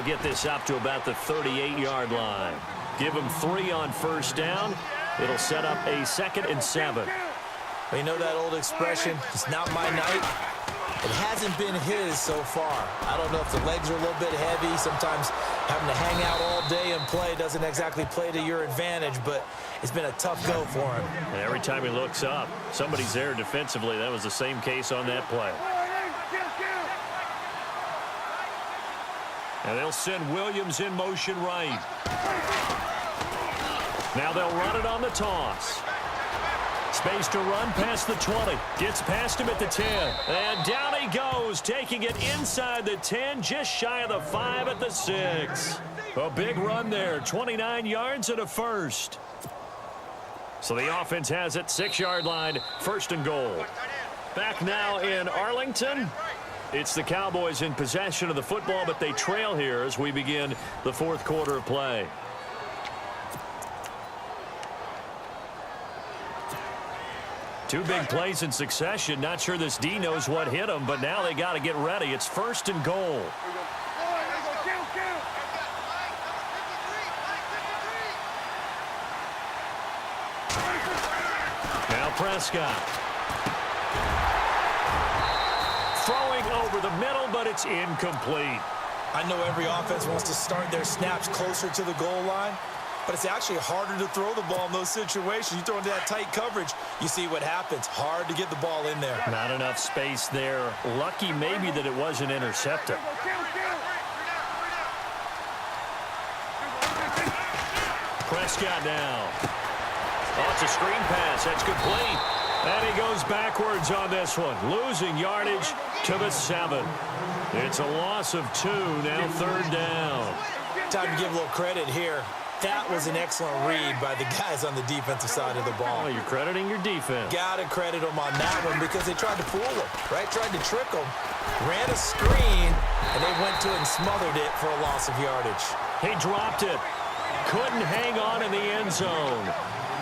get this up to about the 38-yard line. Give him 3 on first down. It'll set up a 2nd and 7. You know that old expression, it's not my night? It hasn't been his so far. I don't know if the legs are a little bit heavy. Sometimes having to hang out all day and play doesn't exactly play to your advantage, but it's been a tough go for him. And every time he looks up, somebody's there defensively. That was the same case on that play. And they'll send Williams in motion right. Now they'll run it on the toss. Space to run past the 20. Gets past him at the 10. And down he goes, taking it inside the 10, just shy of the 5 at the 6. A big run there, 29 yards and a first. So the offense has it, 6-yard line, 1st and goal. Back now in Arlington. It's the Cowboys in possession of the football, but they trail here as we begin the 4th quarter of play. Two big plays in succession. Not sure this D knows what hit him, but now they got to get ready. It's 1st and goal. Now Prescott. Throwing over the middle, but it's incomplete. I know every offense wants to start their snaps closer to the goal line, but it's actually harder to throw the ball in those situations. You throw into that tight coverage, you see what happens. Hard to get the ball in there. Not enough space there. Lucky maybe that it wasn't intercepted. Prescott now. Oh, it's a screen pass. That's complete. And he goes backwards on this one. Losing yardage to the 7. It's a loss of 2. Now 3rd down. Time to give a little credit here. That was an excellent read by the guys on the defensive side of the ball. Oh, you're crediting your defense. Got to credit them on that one because they tried to fool them, right? Tried to trick them. Ran a screen, and they went to it and smothered it for a loss of yardage. He dropped it. Couldn't hang on in the end zone.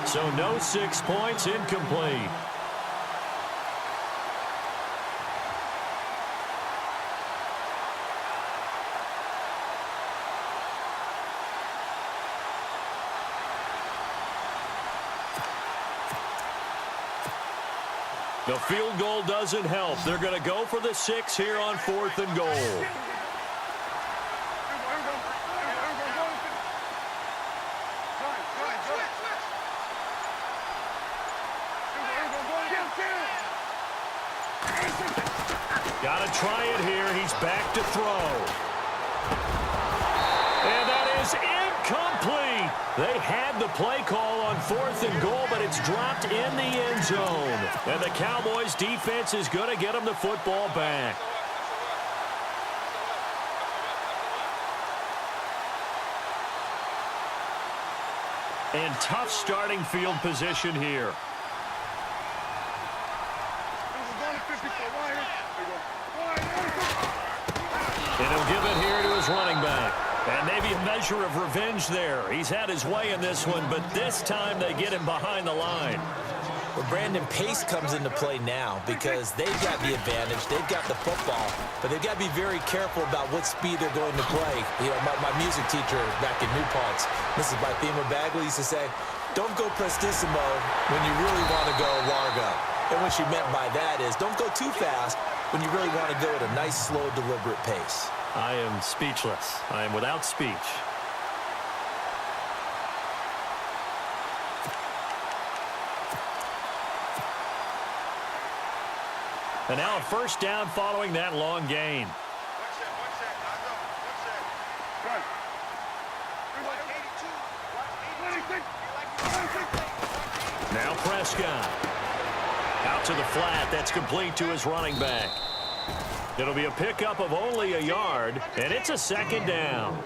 So no 6 points, incomplete. The field goal doesn't help. They're going to go for the 6 here on 4th and goal. Got to try it here. He's back to throw. And that is incomplete. They had the play call on 4th and goal, but it's dropped in the end zone. And the Cowboys defense is going to get them the football back. And tough starting field position here. And he'll give it here to his running back. And maybe a measure of revenge there. He's had his way in this one, but this time they get him behind the line. Well, Brandon, pace comes into play now because they've got the advantage. They've got the football, but they've got to be very careful about what speed they're going to play. You know, my music teacher back in New Paltz, Mrs. Bythema Bagley, used to say, don't go prestissimo when you really want to go largo. And what she meant by that is don't go too fast when you really want to go at a nice, slow, deliberate pace. I am speechless. I am without speech. And now a first down following that long gain. Now Prescott. Out to the flat. That's complete to his running back. It'll be a pickup of only a yard, and it's a 2nd down.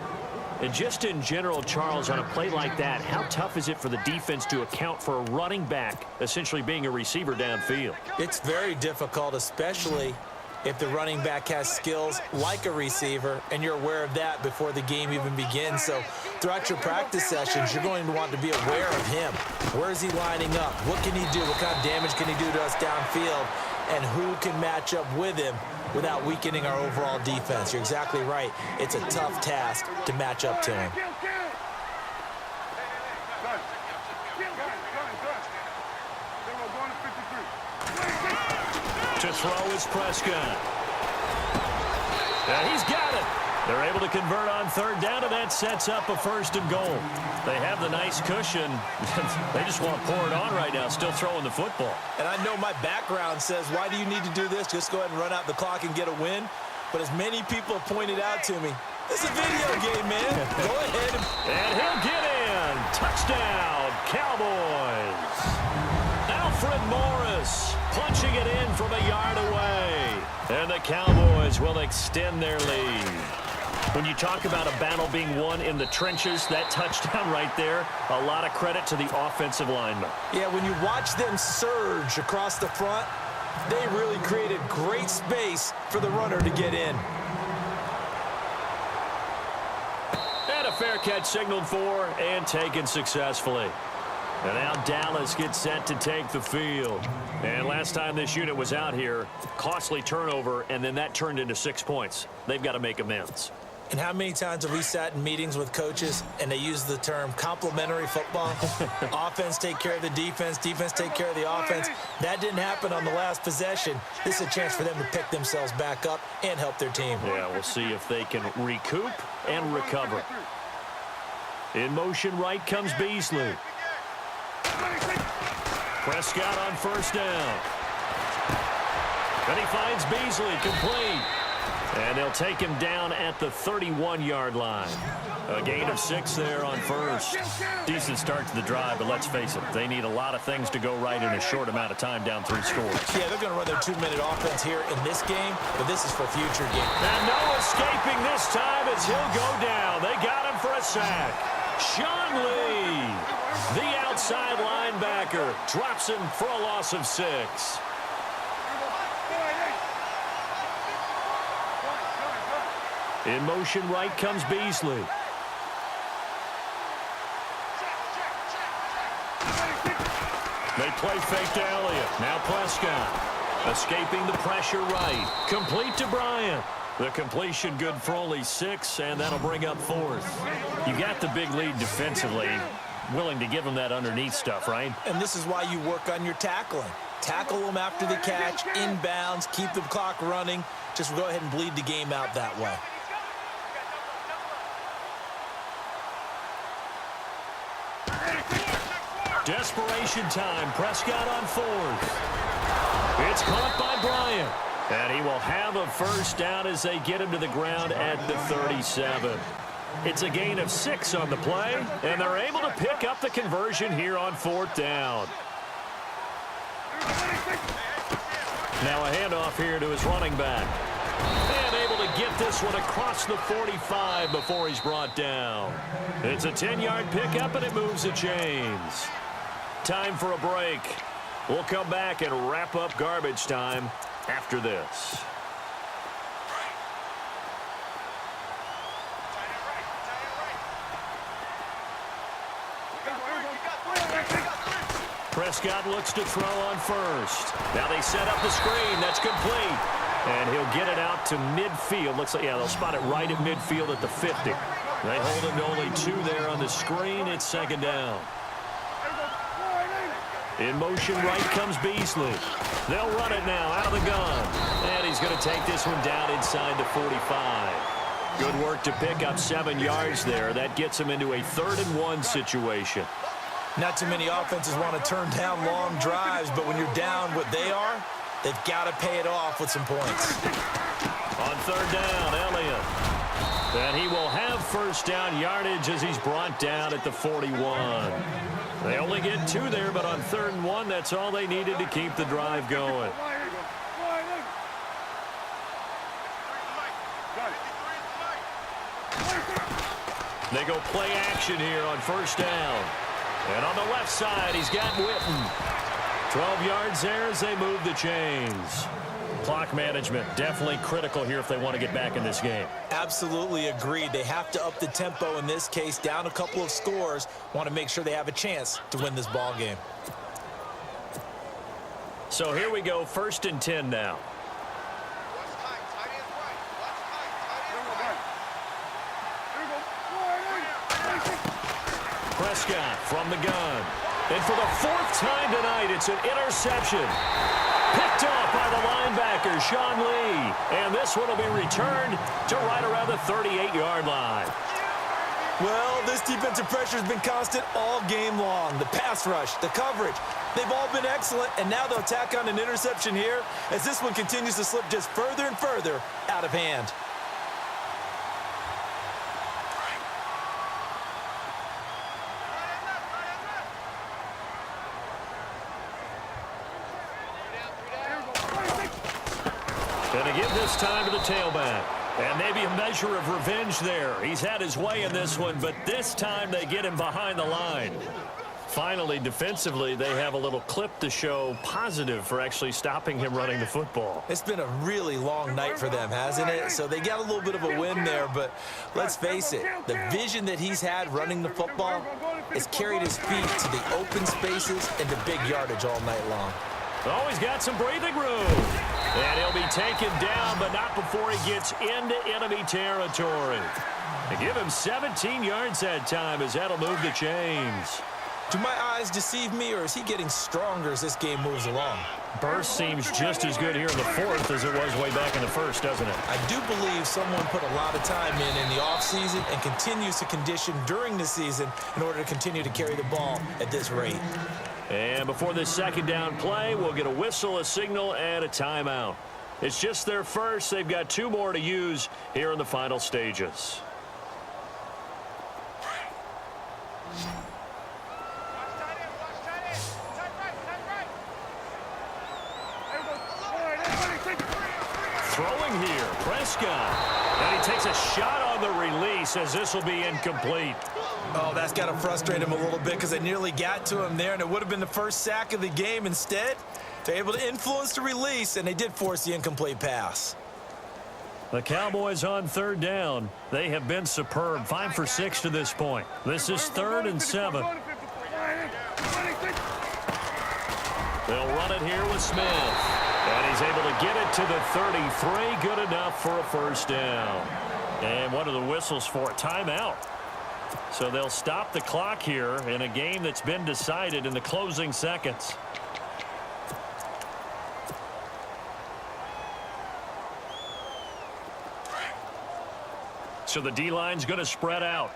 And just in general, Charles, on a play like that, how tough is it for the defense to account for a running back essentially being a receiver downfield? It's very difficult, especially if the running back has skills like a receiver, and you're aware of that before the game even begins. So throughout your practice sessions, you're going to want to be aware of him. Where is he lining up? What can he do? What kind of damage can he do to us downfield? And who can match up with him? without weakening our overall defense. You're exactly right. It's a tough task to match up to him. To throw is Prescott. And he's got it. They're able to convert on third down, and that sets up a 1st and goal. They have the nice cushion. They just want to pour it on right now, still throwing the football. And I know my background says, why do you need to do this? Just go ahead and run out the clock and get a win. But as many people have pointed out to me, it's a video game, man. Go ahead. And he'll get in. Touchdown, Cowboys. Alfred Morris punching it in from a yard away. And the Cowboys will extend their lead. When you talk about a battle being won in the trenches, that touchdown right there, a lot of credit to the offensive linemen. Yeah, when you watch them surge across the front, they really created great space for the runner to get in. And a fair catch signaled for and taken successfully. And now Dallas gets set to take the field. And last time this unit was out here, costly turnover, and then that turned into 6 points. They've got to make amends. And how many times have we sat in meetings with coaches and they use the term complementary football? Offense take care of the defense, defense take care of the offense. That didn't happen on the last possession. This is a chance for them to pick themselves back up and help their team. Yeah, we'll see if they can recoup and recover. In motion right comes Beasley. Prescott on 1st down. Then he finds Beasley complete. And they'll take him down at the 31-yard line. A gain of 6 there on 1st. Decent start to the drive, but let's face it, they need a lot of things to go right in a short amount of time down 3 scores. Yeah, they're going to run their 2-minute offense here in this game, but this is for future games. And no escaping this time as he'll go down. They got him for a sack. Sean Lee, the outside linebacker, drops him for a loss of 6. In motion right comes Beasley. They play fake to Elliott. Now Prescott. Escaping the pressure right. Complete to Bryant. The completion good for only 6, and that'll bring up 4th. You got the big lead defensively. Willing to give them that underneath stuff, right? And this is why you work on your tackling. Tackle them after the catch, inbounds, keep the clock running. Just go ahead and bleed the game out that way. Desperation time. Prescott on 4th. It's caught by Bryant. And he will have a 1st down as they get him to the ground at the 37. It's a gain of 6 on the play, and they're able to pick up the conversion here on 4th down. Now a handoff here to his running back. And able to get this one across the 45 before he's brought down. It's a 10-yard pickup, and it moves the chains. Time for a break. We'll come back and wrap up garbage time after this. Prescott looks to throw on 1st. Now they set up the screen. That's complete. And he'll get it out to midfield. Looks like, yeah, they'll spot it right at midfield at the 50. They hold him to only 2 there on the screen. It's 2nd down. In motion right comes Beasley. They'll run it now out of the gun. And he's going to take this one down inside the 45. Good work to pick up 7 yards there. That gets him into a 3rd and 1 situation. Not too many offenses want to turn down long drives, but when you're down what they are, they've got to pay it off with some points. On 3rd down, Elliott. And he will have 1st down yardage as he's brought down at the 41. They only get 2 there, but on 3rd and 1, that's all they needed to keep the drive going. They go play action here on 1st down. And on the left side, he's got Witten. 12 yards there as they move the chains. Clock management definitely critical here if they want to get back in this game. Absolutely agreed. They have to up the tempo in this case, down a couple of scores. Want to make sure they have a chance to win this ball game. So here we go, 1st and 10 now. Prescott from the gun. And for the fourth time tonight, it's an interception. Picked off by the linebacker, Sean Lee. And this one will be returned to right around the 38-yard line. Well, this defensive pressure has been constant all game long. The pass rush, the coverage, they've all been excellent, and now they'll tack on an interception here as this one continues to slip just further and further out of hand. Going to give this time to the tailback. And maybe a measure of revenge there. He's had his way in this one, but this time they get him behind the line. Finally, defensively, they have a little clip to show positive for actually stopping him running the football. It's been a really long night for them, hasn't it? So they got a little bit of a win there, but let's face it, the vision that he's had running the football has carried his feet to the open spaces and the big yardage all night long. Oh, he's got some breathing room. And he'll be taken down, but not before he gets into enemy territory. They give him 17 yards that time as that'll move the chains. Do my eyes deceive me, or is he getting stronger as this game moves along? Burst seems just as good here in the fourth as it was way back in the first, doesn't it? I do believe someone put a lot of time in the offseason and continues to condition during the season in order to continue to carry the ball at this rate. And before this second down play, we'll get a whistle, a signal, and a timeout. It's just their first. They've got two more to use here in the final stages. Throwing here, Prescott. And he takes a shot on the release as this will be incomplete. Oh, that's got to frustrate him a little bit because they nearly got to him there, and it would have been the first sack of the game. Instead, they're able to influence the release, and they did force the incomplete pass. The Cowboys on third down. They have been superb. 5 for 6 to this point. This is 3rd and 7. They'll run it here with Smith. And he's able to get it to the 33. Good enough for a first down. And what are the whistles for? Timeout. So they'll stop the clock here in a game that's been decided in the closing seconds. So the D-line's going to spread out.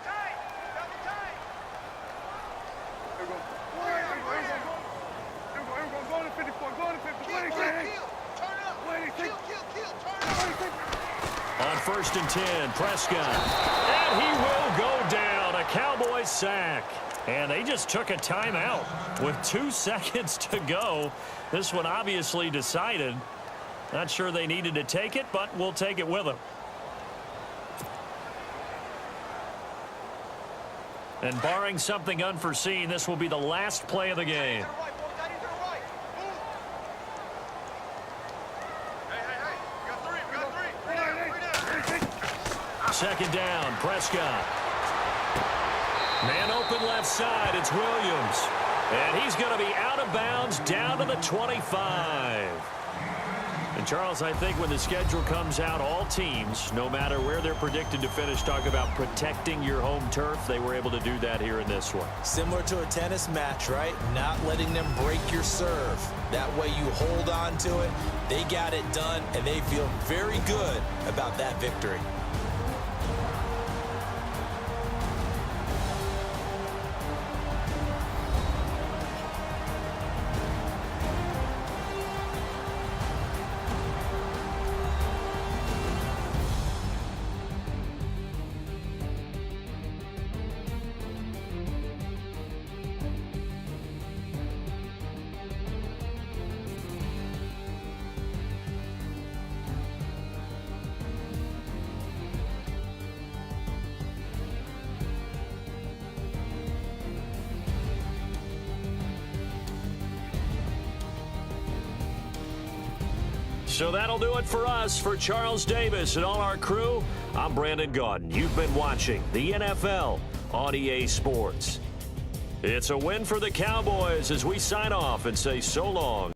On 1st and 10, Prescott. And he will go down. A Cowboys sack. And they just took a timeout with 2 seconds to go. This one obviously decided. Not sure they needed to take it, but we'll take it with them. And barring something unforeseen, this will be the last play of the game. Second down, Prescott. Man open left side, it's Williams. And he's going to be out of bounds down to the 25. And, Charles, I think when the schedule comes out, all teams, no matter where they're predicted to finish, talk about protecting your home turf. They were able to do that here in this one. Similar to a tennis match, right? Not letting them break your serve. That way you hold on to it. They got it done, and they feel very good about that victory. So that'll do it for us. For Charles Davis and all our crew, I'm Brandon Gaudin. You've been watching the NFL on EA Sports. It's a win for the Cowboys as we sign off and say so long.